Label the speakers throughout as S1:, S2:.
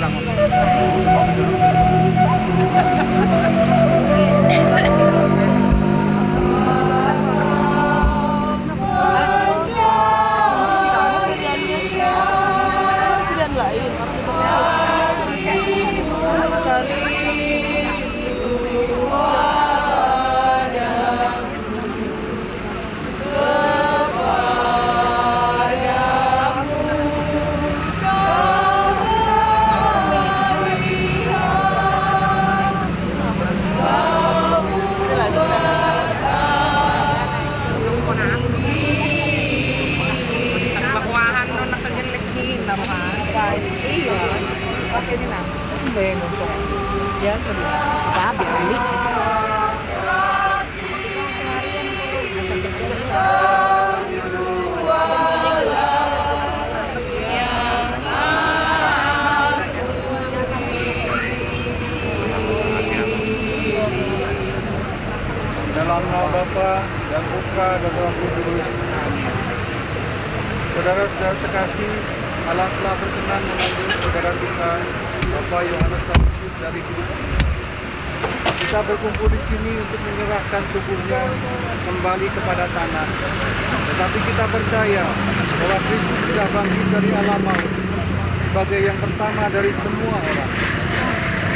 S1: bangun.
S2: Pakai ini nah, bengung soalnya. Ya sedih. Apa kali?
S1: Dalam nama Bapa dan Putra dan Roh Kudus. Saudara-saudara terkasih, Allah telah berkenan memanggil saudara kita, Bapak Yohanes Taufik dari hidup. Kita berkumpul di sini untuk menyerahkan tubuhnya kembali kepada tanah. Tetapi kita percaya bahwa Kristus sudah bangkit dari alam maut sebagai yang pertama dari semua orang.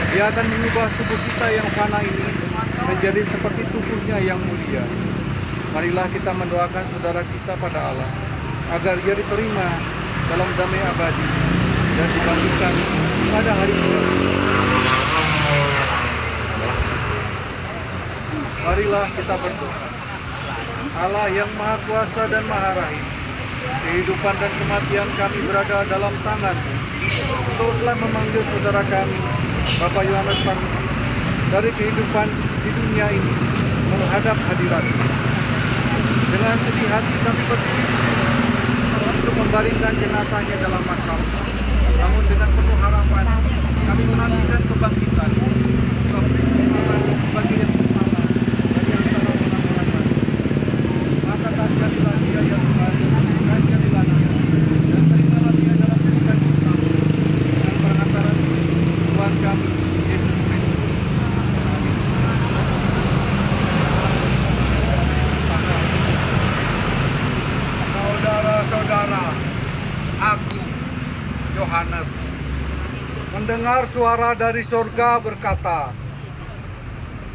S1: Dia akan mengubah tubuh kita yang fana ini menjadi seperti tubuhnya yang mulia. Marilah kita mendoakan saudara kita pada Allah, agar dia diterima dalam damai abadi dan dibangkitkan pada hari kiamat. Marilah kita berdoa. Allah yang Maha Kuasa dan Maha Rahim, kehidupan dan kematian kami berada dalam tangan-Mu. Engkau telah memanggil saudara kami, Bapak Yohanes Taufik, dari kehidupan di dunia ini menghadap hadirat-Mu. Dengan sedih hati kami berdiri di sini untuk membaringkan jenazahnya dalam makam. Namun dengan penuh harapan kami menantikan kebangkitan. Sebagai yang pertama dari antara orang-orang mati. Maka kasihanilah dia ya Tuhan, kasihanilah dia, dan terimalah dia dalam kehidupan kita dengan perantaran Tuhan kami Yesus Kristus. Saudara-saudara, aku Yohanes mendengar suara dari surga berkata,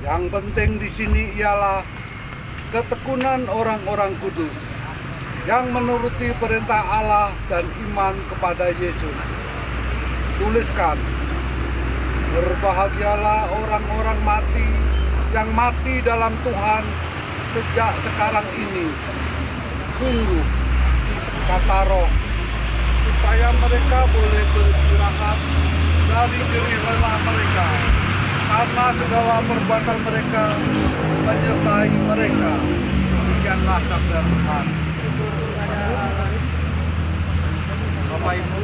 S1: yang penting di sini ialah ketekunan orang-orang kudus yang menuruti perintah Allah dan iman kepada Yesus. Tuliskan, berbahagialah orang-orang mati yang mati dalam Tuhan sejak sekarang ini. Sungguh, kata Roh, supaya mereka boleh beristirahat dari jerih lelah mereka, karena segala perbuatan mereka menyertai mereka. Demikianlah sabda Tuhan. Bapak Ibu,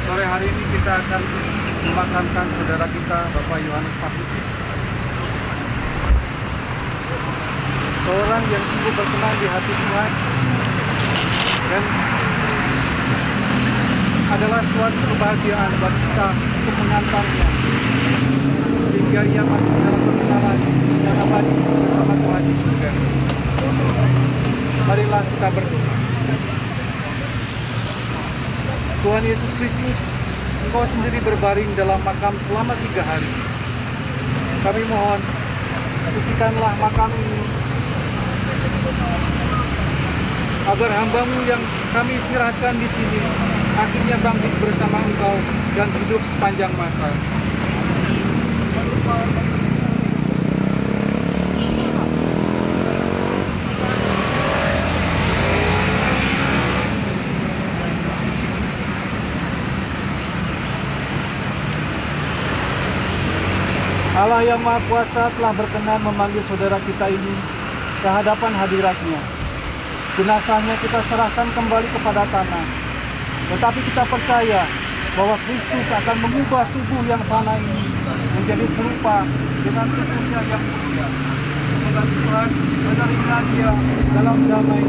S1: sore hari ini kita akan memakamkan saudara kita, Bapak Yohanes Taufik, seorang yang sungguh berkenan di hati Tuhan dan adalah suatu kebahagiaan bagi kita untuk mengantarnya sehingga ia masuk dalam perkenalan dan abadi bersama Tuhan di surga. Marilah kita berdoa. Tuhan Yesus Kristus, Engkau sendiri berbaring dalam makam selama 3 hari. Kami mohon, sucikanlah makam ini agar hamba-Mu yang kami istirahatkan di sini akhirnya bangkit bersama Engkau dan hidup sepanjang masa. Allah yang Maha Kuasa telah berkenan memanggil saudara kita ini ke hadapan hadirat-Nya. Jenazahnya kita serahkan kembali kepada tanah. Tetapi kita percaya bahwa Kristus akan mengubah tubuh yang fana ini menjadi serupa dengan tubuhnya yang mulia. Semoga Tuhan menerima dia dalam damai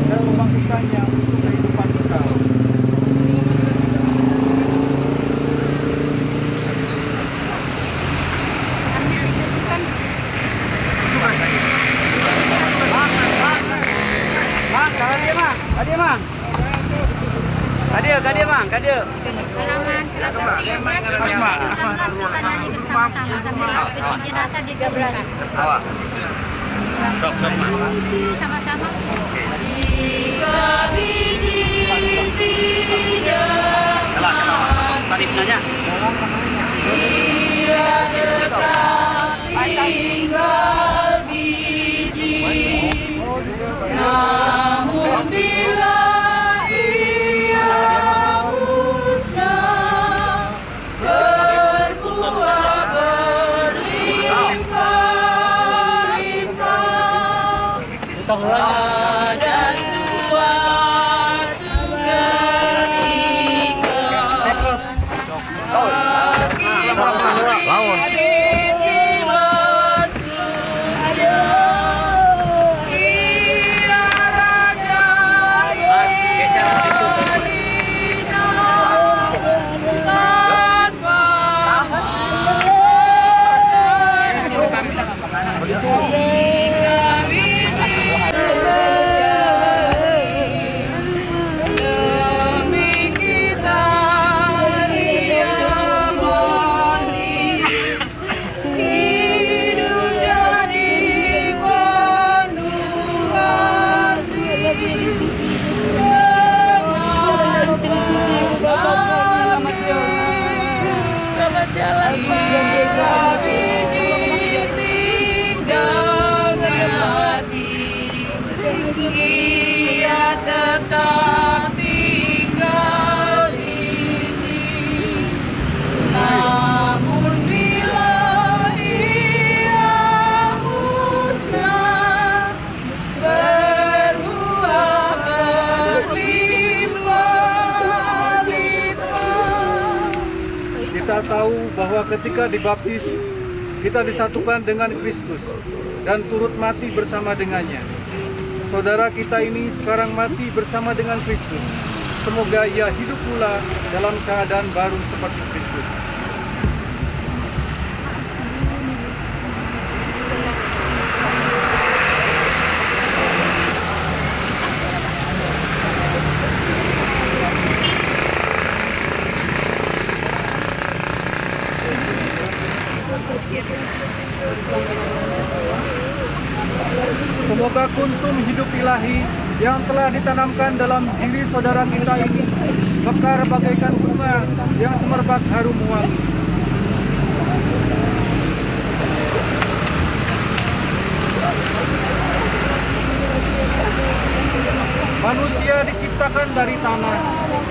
S1: dan membangkitkannya untuk kehidupan kita.
S3: bersama-sama sambil mengikuti jenazah di Gabras. Sama-sama. Jika biji tidak
S4: Salibnya.
S3: ia tetap tinggal biji, namun bila ia musnah, berbuah berlimpah-limpah. Ada suatu
S4: Lawan. Jika biji tinggal mati, ia tetap tinggal biji. Namun bila ia musnah, berbuah berlimpah-limpah.
S1: Kita tahu bahwa ketika dibaptis, kita disatukan dengan Kristus dan turut mati bersama dengannya. Saudara kita ini sekarang mati bersama dengan Kristus. Semoga ia hidup pula dalam keadaan baru seperti Kristus. Semoga kuntum hidup ilahi yang telah ditanamkan dalam diri saudara kita ini mekar bagaikan bunga yang semerbak harum wangi. Manusia diciptakan dari tanah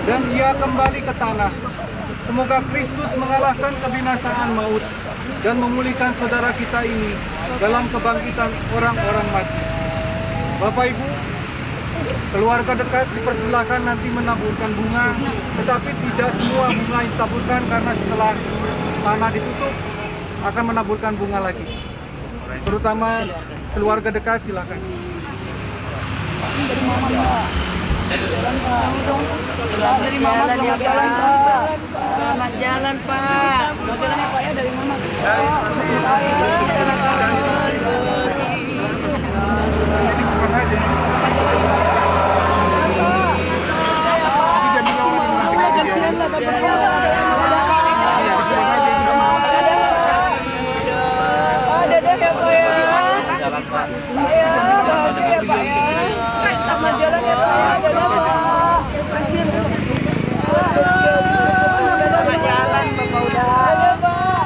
S1: dan ia kembali ke tanah. Semoga Kristus mengalahkan kebinasaan maut dan memulihkan saudara kita ini dalam kebangkitan orang-orang mati. Bapak Ibu, keluarga dekat dipersilakan nanti menaburkan bunga, tetapi tidak semua bunga ditaburkan karena setelah tanah ditutup akan menaburkan bunga lagi. Terutama keluarga dekat silakan.
S2: Dari mama selamat jalan Pak. Selamat jalan Pak. Jalannya Pak ya dari mama. Dadah ya Pak ya.
S4: Jalan Pak.
S2: Ya, bahagia ya Pak ya. Selamat jalan ya Pak ya. Dadah Pak. Selamat jalan Bapak udah. Dadah Pak.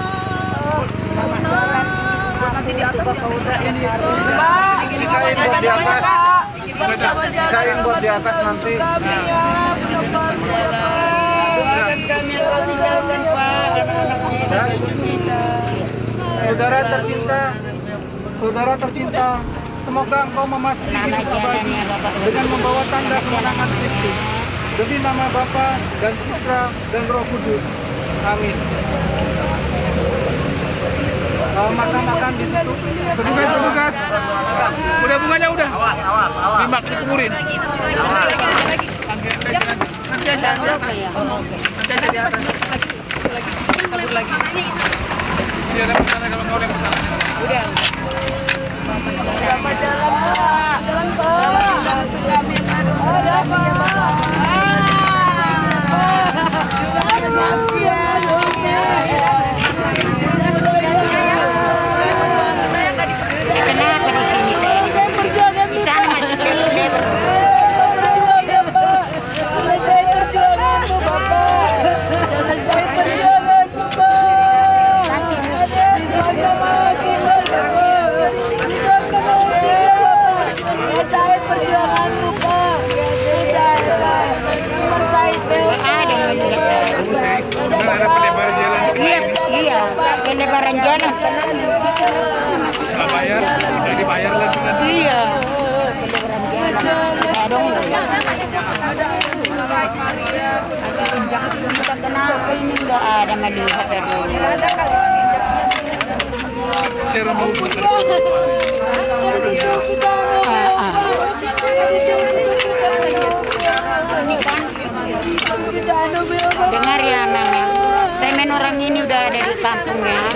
S2: Selamat jalan. Nanti di atas Bapak udah ini. Pak,
S1: Sisain buat di atas. Sisain buat di atas nanti.
S2: doakan kami yang kau tinggalkan Pak, anak-anak kita.
S1: Saudara tercinta, semoga engkau memasuki hidup abadi dengan membawa tanda kemenangan Kristus. Demi nama Bapa dan Putra dan Roh Kudus. Amin. Makan-makan ditutup.
S5: Petugas. Udah bunganya udah.
S4: Awas.
S5: Lima dikuburin.
S2: Nanti aja di atas. Kabur lagi.
S5: Dia ada pesanan kalau mau ada pesanan.
S2: Udah. Selamat jalan Pak. Jalan Pak. Ada Pak. Kelebaran jalan.
S5: Nggak bayar, udah dibayar lagi kan.
S2: Iya. Kelebaran jalan. Saya dong. Kita kenapa ini nggak ada melihat dari
S5: Cara mau bukan.
S2: Dengar ya Nana, saya orang ini udah ada di kampungnya,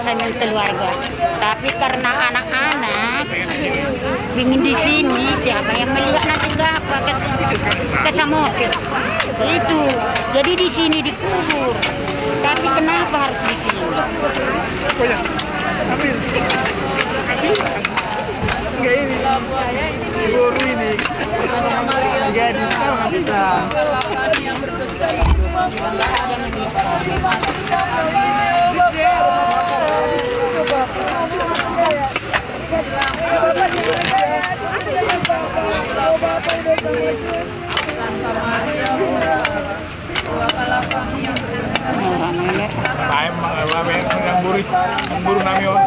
S2: saya keluarga. Tapi karena anak-anak ingin di sini, siapa yang melihat nanti nggak apa ke Samosir itu. Jadi di sini dikubur. Tapi kenapa harus di sini?
S5: Oh ya, ambil. Enggak ini. Baru ini. Jadi sekarang kita. Mengguru namion.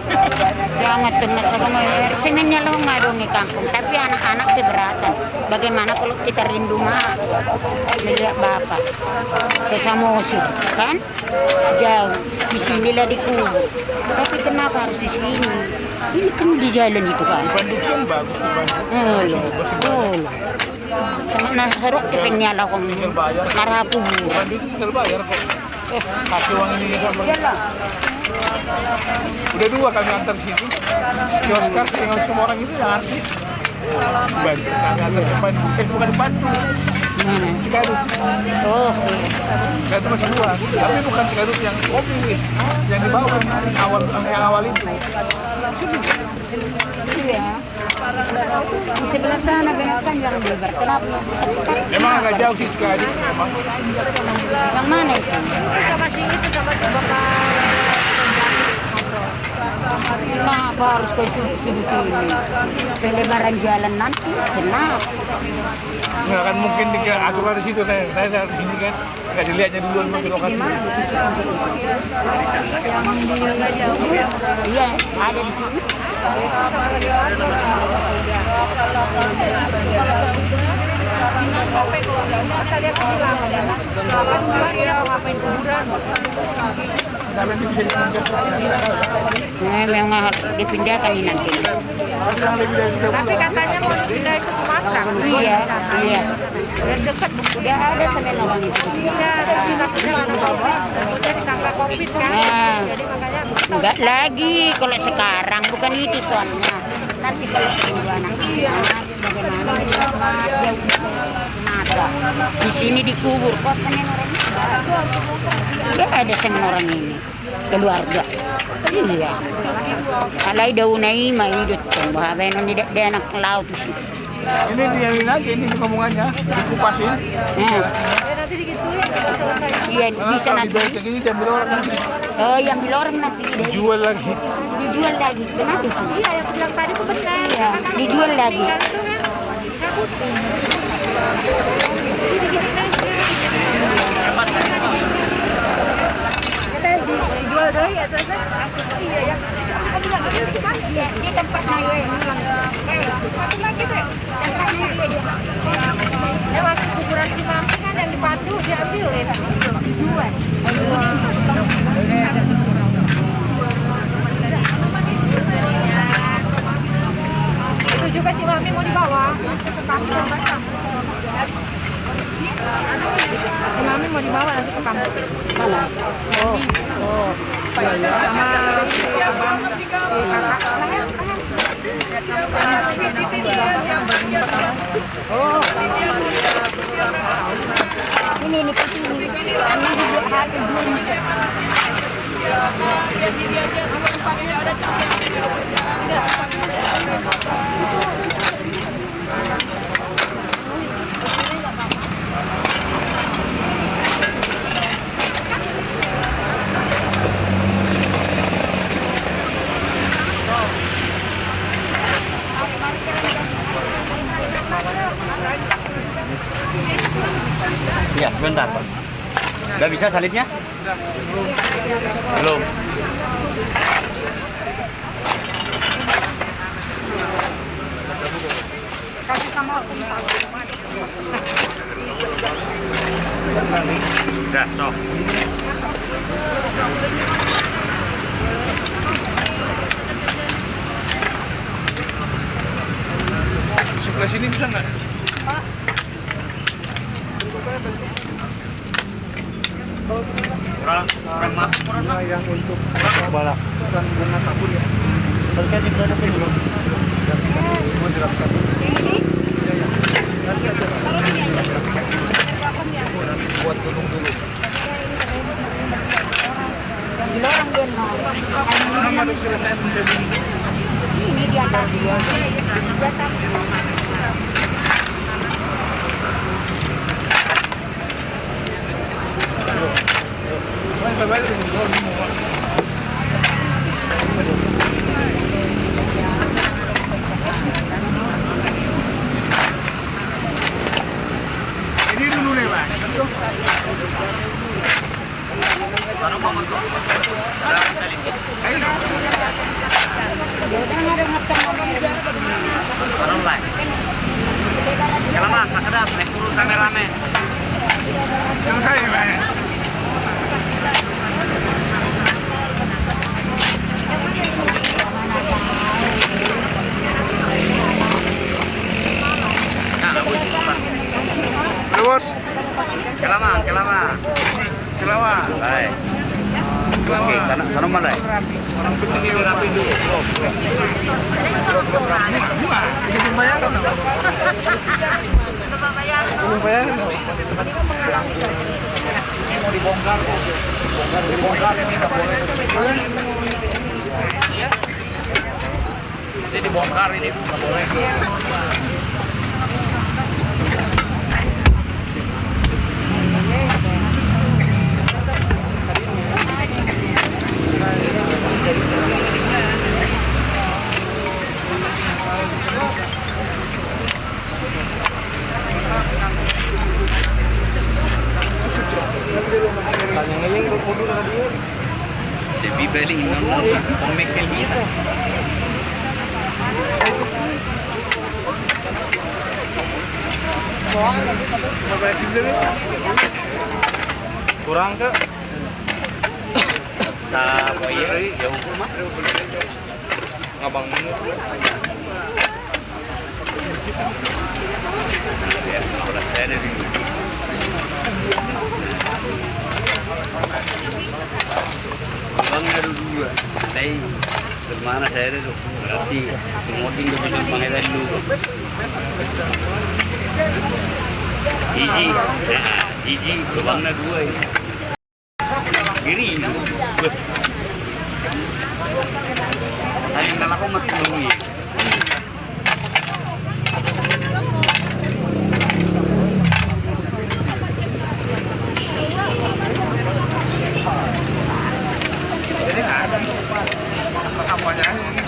S2: Jangan tenang sama semennya lo ngadong di kampung, tapi anak-anak keberatan. Bagaimana kalau kita rindu mah melihat bapak ke Samosir, kan? Jauh, di sinilah dikubur. Tapi kenapa harus di sini? Ini kan di jalan itu kan.
S5: Bandung kan bagus di Bandung.
S2: Oh, Karena seruk kepengnya lah kong marah kubur.
S5: Bandung itu tinggal bayar kok. Kasih uang ini juga. Udah 2 kami antar situ. Si Oscar tinggal semua orang itu yang artis. Bandung kami antar ke Bandung. Bukan di Bandung.
S2: Mana?
S5: Cikadut.
S2: Oh,
S5: Cikadut masih 2. Tapi bukan Cikadut yang kopi. Yang di bawah yang awal itu. Sini.
S2: iya. Di sebelah sana binatang yang lebar. Kenapa?
S5: Memang agak jauh sih sekali. Memang.
S2: Yang mana itu? Kenapa harus ke sudut ini? Pelebaran jalan nanti, kenapa?
S5: Nggak akan mungkin aturan di situ kan. Saya dari sini kan nggak dilihatnya dulu di lokasi.
S2: Iya, ada di sini. Memang harus dipindahkan ini nanti.
S3: Tapi katanya mau pindah itu Sumatera.
S2: Iya, iya. Biar dekat, udah ada semen orang itu.
S3: Iya, takutnya ada COVID. Takutnya disangka COVID kan.
S2: Nah,
S3: Jadi makanya
S2: enggak lagi kalau sekarang, bukan itu soalnya. Nanti kalau kedua anak-anak, bagaimana jauh mata. Di sini dikubur, kok semen orang ini? Udah ada semen orang ini, keluarga. Iya. Alay daw na ima idot ko. Bahabay nung tidak dia anak laut sih.
S5: Ini diamin aja, ini ngomongannya dikupasin.
S3: nanti digituin.
S2: Iya, bisa
S5: Kalau
S2: nanti.
S5: dibayar kayak gini diambil orang nanti.
S2: Oh, yang ambil orang nanti.
S5: Dijual lagi.
S2: Dijual lagi. Kenapa sih?
S3: Iya, yang bilang tadi itu benar.
S2: Iya, dijual lagi.
S3: Tinggal itu kan cabut. Dijual deh ya, Tante. Iya ya. Iya, di tempatnya ya. Satu lagi deh. Tempatnya dia. Lewat kuburan si Mami kan yang di Pandu diambil ya. Jual. Itu juga si Mami mau dibawa ke kampung. Si Mami mau dibawa nanti ke kampung.
S2: Mana? Oh, oh.
S3: Sama
S2: Ini pasti ini. Ini juga hati dulu.
S6: Iya, sebentar, Pak. Udah bisa salibnya? Belum.
S3: Kasih sama aku.
S6: Udah, sok.
S5: Sebelah sini bisa nggak?
S6: Kurang masuk kurang.
S1: Nah, yang untuk balak bukan bunga sabun ya.
S6: Terkait di sana dulu.
S1: Mau jelaskan.
S3: Ini
S1: Nanti aja
S3: taruh sini aja. Belakang ya.
S1: buat gunung dulu.
S2: Gila orang dia no.
S5: Orang ada selesai menjadi
S2: Ini di atas dia. Di atas.
S5: bye-bye dulu. Ini dulu nih, Pak.
S6: Sana mau masuk. Udah sedikit.
S2: Jangan ada ngotong
S6: Sana mulai. Kalau mah sakadap naik turun rame-rame.
S5: Yang saya, Pak.
S6: Nah, aku sih Pak.
S5: Terus,
S6: Kelamaan.
S5: Kelawa.
S6: Baik. Oke, sana mulai.
S5: Orang penting ini rapi dulu. Bunga, ini pembayaran. Pembayaran. Ini mau dibongkar kok. Dibongkar ini nggak boleh. Ini dibongkar ini nggak boleh.
S6: Si bibeli non pemikir gitu. Kurang ke? Sa boyer jauh rumah.
S5: Abang
S6: Ya, udah saya dari Bang ada dua. Dari kemana saya ada tuh? Berarti kemudian ke bisa panggilan dulu. Iji, kebangnya dua ini. Kiri. Hari ini aku mati dulu ya.
S5: Jadi nggak ada sampahnya ini.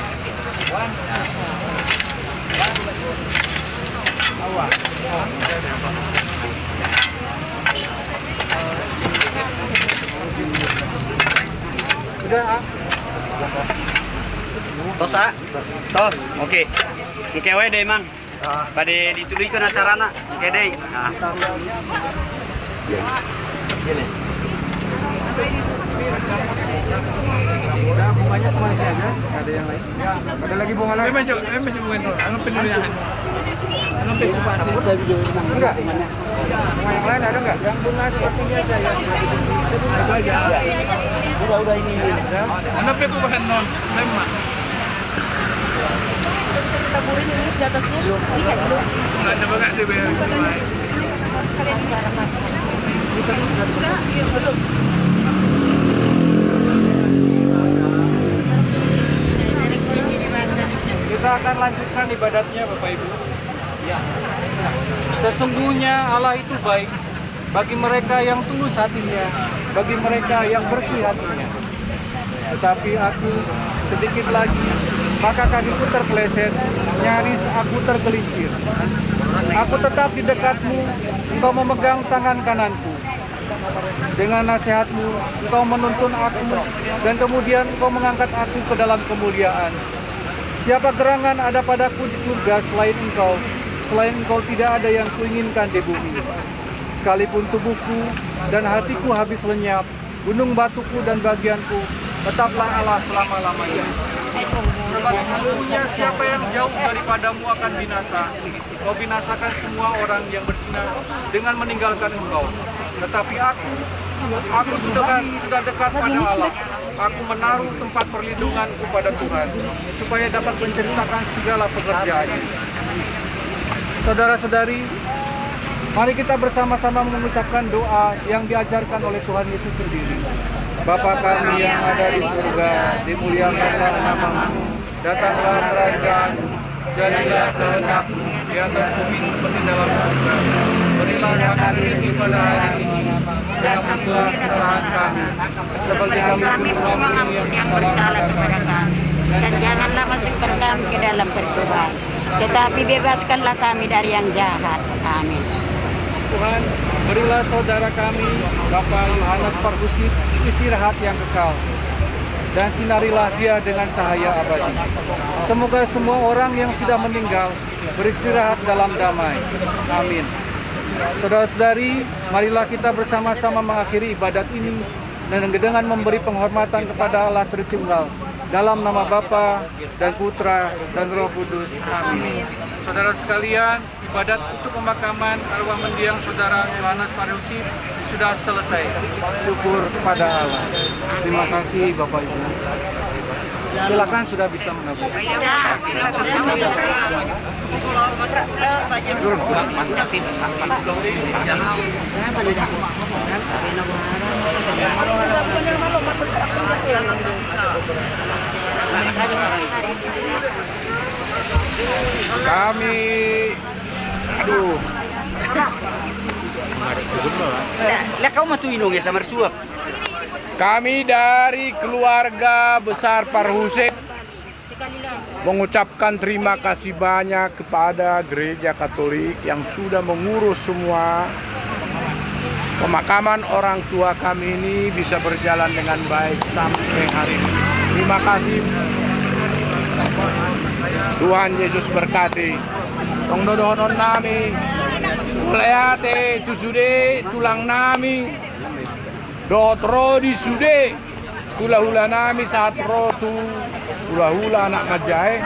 S1: Udah,
S6: Tos ah? Tos, oke. Oke we deh mang. Pada dituliskan acarana. Oke deh. Nah. Gini.
S1: udah bunganya cuma ini aja, nggak ada yang lain. Ada lagi bunga lain?
S5: Memang bukan tuh. Anu penulisan. Anu pesupasi.
S1: Enggak. Bunga yang lain ada nggak? Yang bunga seperti ini aja ya.
S5: Itu aja.
S6: Udah ini.
S5: Anu pesupasan non. Memang.
S3: Bisa kita burin ini di atas dulu. Bisa dulu.
S5: Nggak ada banget deh.
S3: Sekalian cara masuk. Enggak, iya belum.
S1: Kita akan lanjutkan ibadatnya Bapak Ibu. Ya. Sesungguhnya Allah itu baik bagi mereka yang tulus hatinya, bagi mereka yang bersih hatinya. Tetapi aku sedikit lagi, maka kakiku terpeleset, nyaris aku tergelincir. Aku tetap di dekatmu, engkau memegang tangan kananku. Dengan nasihat-Mu, Engkau menuntun aku, dan kemudian Engkau mengangkat aku ke dalam kemuliaan. Siapa gerangan ada padaku di surga selain Engkau? Selain Engkau tidak ada yang kuinginkan di bumi. Sekalipun tubuhku dan hatiku habis lenyap, gunung batuku dan bagianku, tetaplah Allah selama-lamanya. Sebab sesungguhnya siapa yang jauh daripadamu akan binasa. Kau binasakan semua orang yang berzina dengan meninggalkan Engkau. Tetapi aku sudah dekat pada Allah. Aku menaruh tempat perlindunganku pada Tuhan, supaya dapat menceritakan segala pekerjaannya. Saudara-saudari, mari kita bersama-sama mengucapkan doa yang diajarkan oleh Tuhan Yesus sendiri. Bapa kami yang ada di surga, dimuliakanlah nama-Mu, datanglah kerajaan-Mu, jadilah kehendak-Mu di atas bumi seperti dalam surga. Berilah kami rezeki pada hari ini, dan ampunilah kesalahan kami, seperti kami mengampuni yang bersalah kepada kami. Dan janganlah masukkan kami ke dalam percobaan, tetapi bebaskanlah kami dari yang jahat. Amin. Tuhan, berilah saudara kami, Bapak Yohanes Parhusit, istirahat yang kekal, dan sinarilah dia dengan cahaya abadi. Semoga semua orang yang sudah meninggal beristirahat dalam damai. Amin. Saudara-saudari, marilah kita bersama-sama mengakhiri ibadat ini dengan memberi penghormatan kepada Allah Tritunggal. Dalam nama Bapa dan Putra dan Roh Kudus. Amin. Saudara sekalian, ibadat untuk pemakaman arwah mendiang saudara Yohanes Parhusit sudah selesai. Syukur kepada Allah. Terima kasih Bapak Ibu. Silakan sudah bisa menabur.
S5: Kami, aduh,
S6: Lah kau matuinong ya sama mertua.
S5: kami dari keluarga besar Parhusit mengucapkan terima kasih banyak kepada Gereja Katolik yang sudah mengurus semua pemakaman orang tua kami ini bisa berjalan dengan baik sampai hari ini. Terima kasih. Tuhan Yesus berkati. Tong dodohon nami, ulayate tu sude tulang nami, dohot rodi sude, hula-hula nami saat rotu, hula-hula anak majae,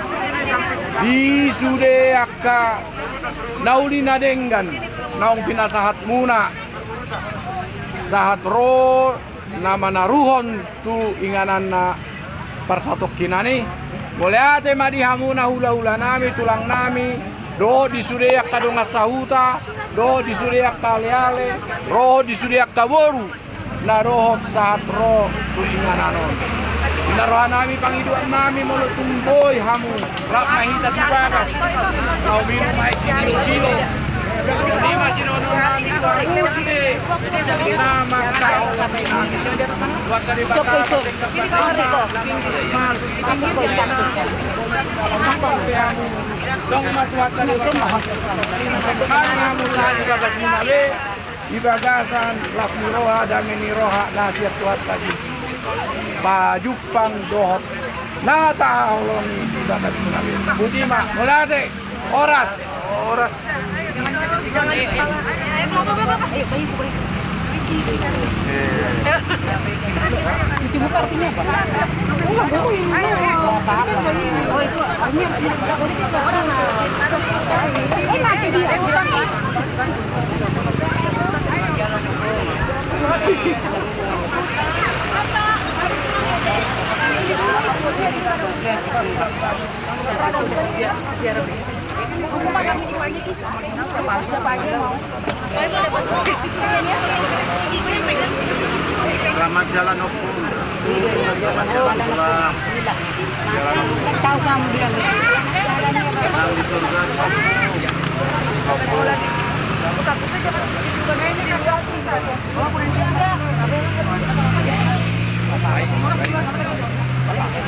S5: di sude akka nauli nadenggan, naung pinasahat muna, sahat ro nama naruhon tu inganan na parsatok kinani. Boleh ate madihamuna hula-hula nami, tulang nami, do di sudeyak kadonga sahuta, do di sudeyak kaleale, roh di sudeyak kaboru, na rohot saat roh tuingananon. Inarohan nami panghiduan nami mulut tumboy hamu, rak mahita tibagas, kau minum air kilo-kilo. Jadi masih nonton nami tuamu sude, nama kau nami buat dari bakal. Dong matuatan itu karena mulai bagasimale ibagasan lafi roha dan meniroha nasihat tuat tadi pajupang dohot na taholong ibagasimale butima mulate oras
S3: Cuci muka artinya apa? Oh, ini apa-apa. Oh, itu artinya mati dia.
S6: Selamat jalan Opu. Selamat jalan pulang.
S2: Tahu kamu bilang
S6: Senang di surga.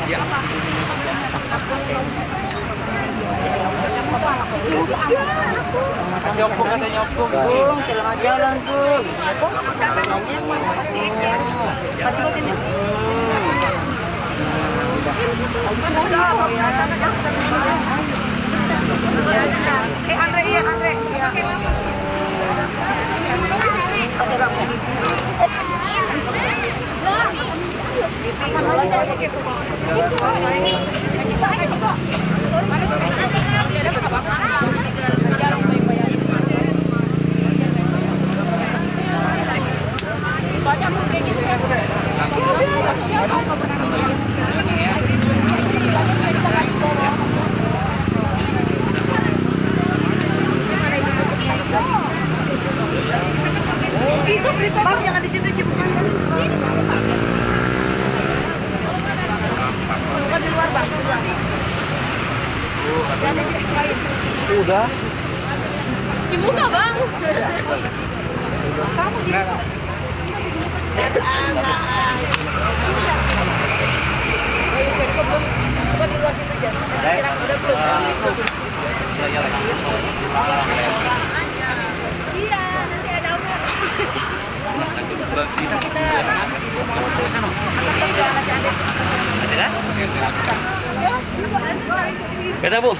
S2: ya.
S1: Kasih opung katanya opung.
S2: Bung, selamat jalan, Bung.
S3: Andre, iya Andre. Iya. Soalnya aku kayak gitu ya. Itu Christopher jangan di situ Cip. Ini siapa? Bukan di luar bang, di luar. Jangan di sini lain.
S1: Udah.
S4: Cimuka bang.
S3: Kamu di situ. Oh iya, jadi kok belum bukan di luar situ Jan. Kira-kira udah belum. Iya, nanti ada Umar.
S6: Beda bu.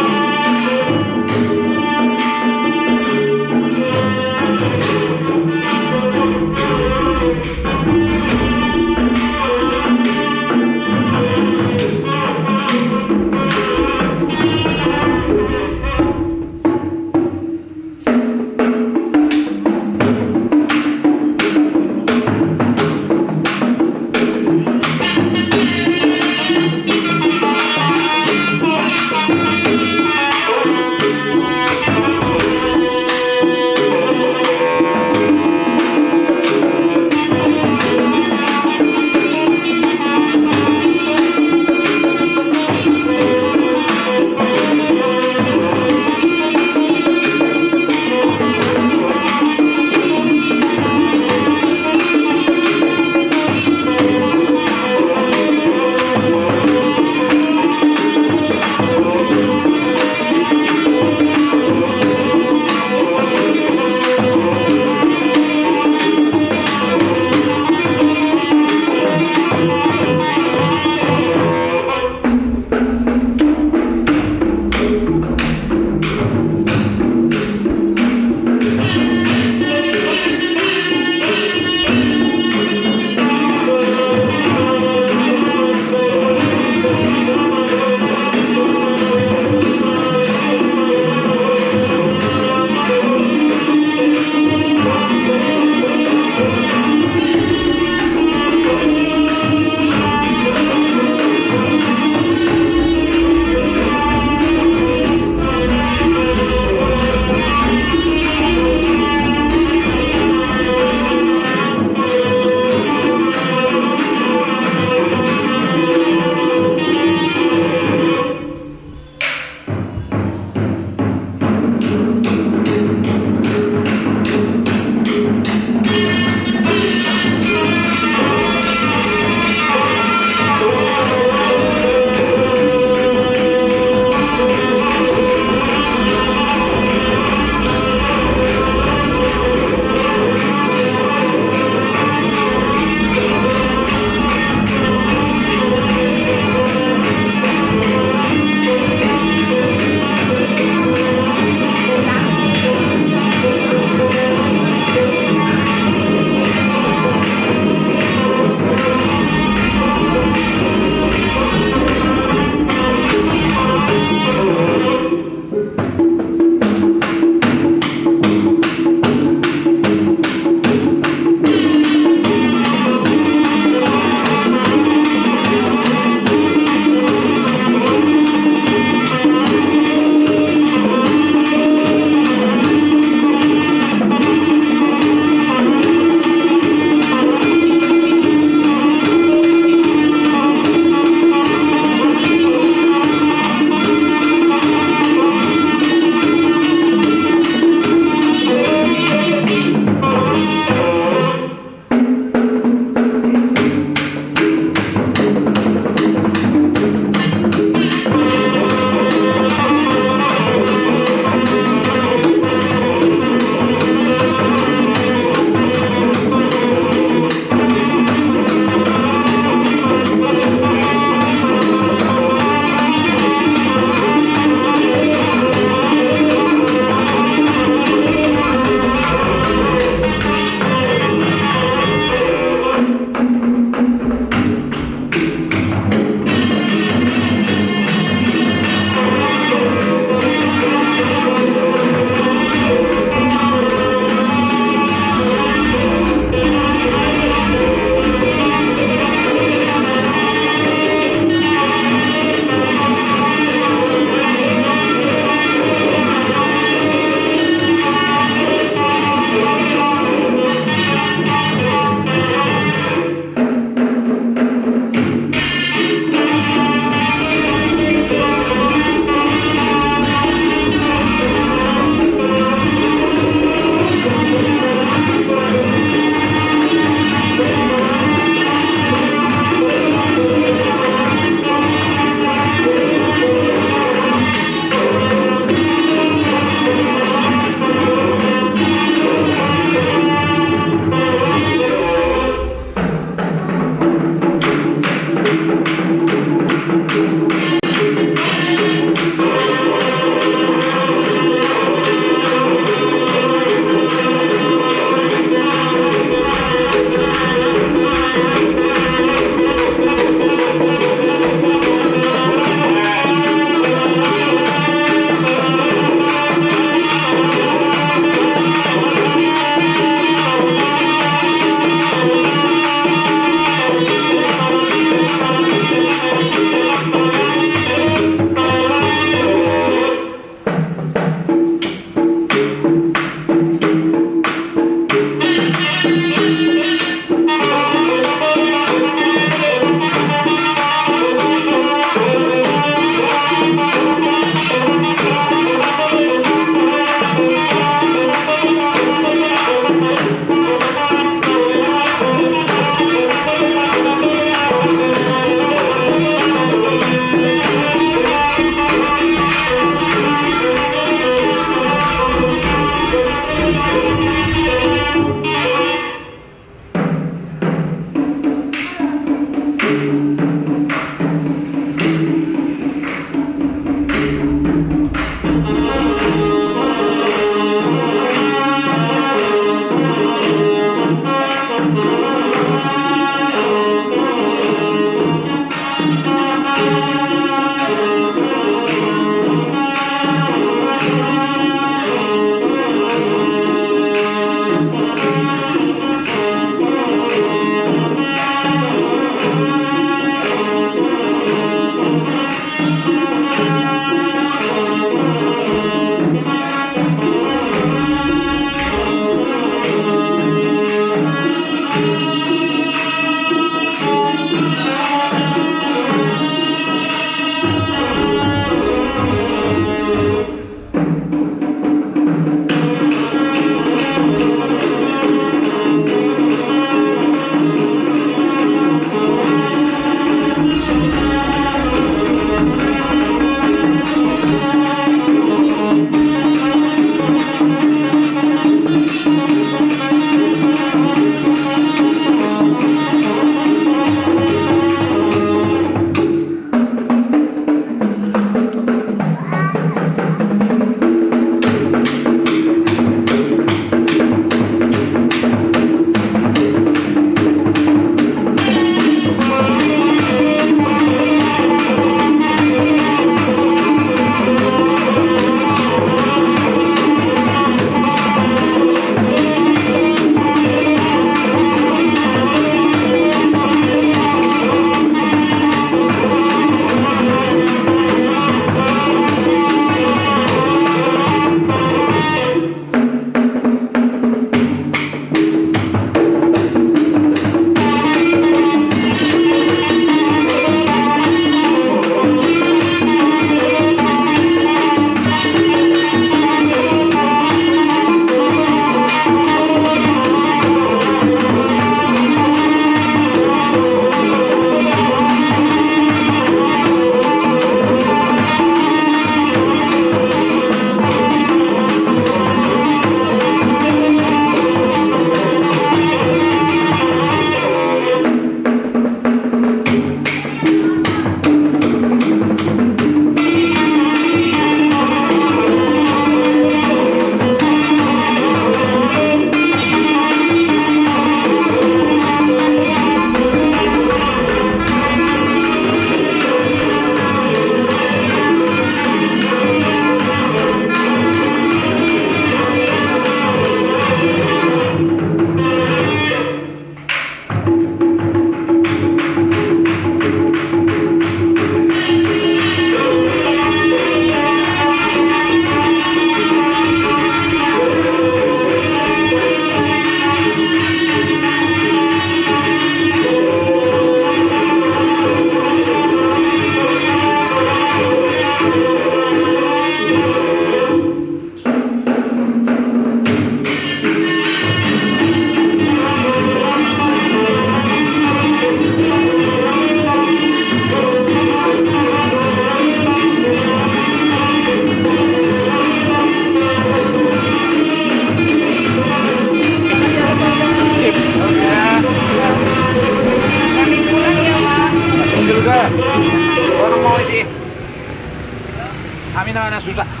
S5: Kami na susah.